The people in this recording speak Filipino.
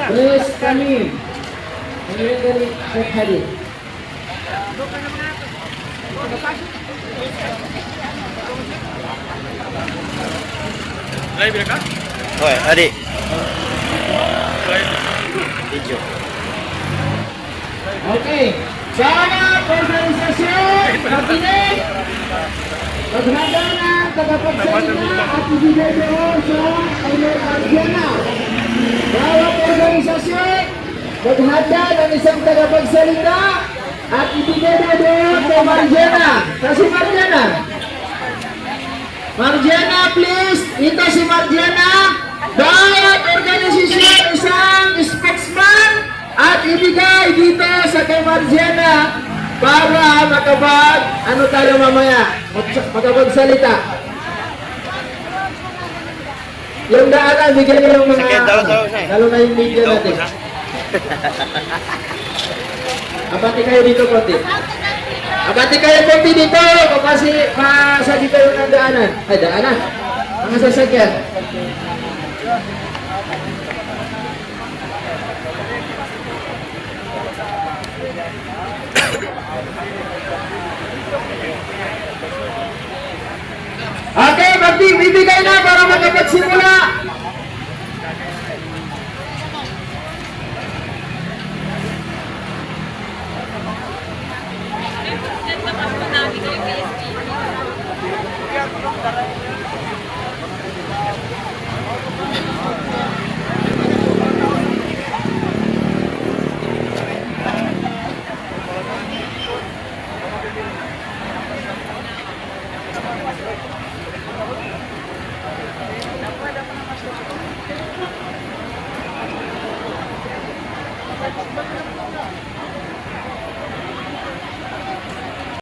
Please come in. Secretary Shekhari. Live ya kak? Hoy, adik. Live. Video. Okay. Sana organisasi kabinet maghanda ng tagapagsalita at ibigay sa Mayor Margiana. Bawat organisasi maghanda ng isang tagapagsalita at ibigay doon kay Margiana. Kasi Margiana. Margiana, please. Ito si Margiana. Bawat organisasyon isang spokesman at ibigay dito sa kay Margiana para ano tayo mamaya, makapagsalita. Yung daanan, bigyan niyo yung mga, Sakit daw, sir. lalo na yung media natin. Abati kayo dito konti. Abati kayo konti dito kasi sa dito yung daanan. Ay, daanan. Mga sasakyan. Okay, bibigay na para makapagsimula.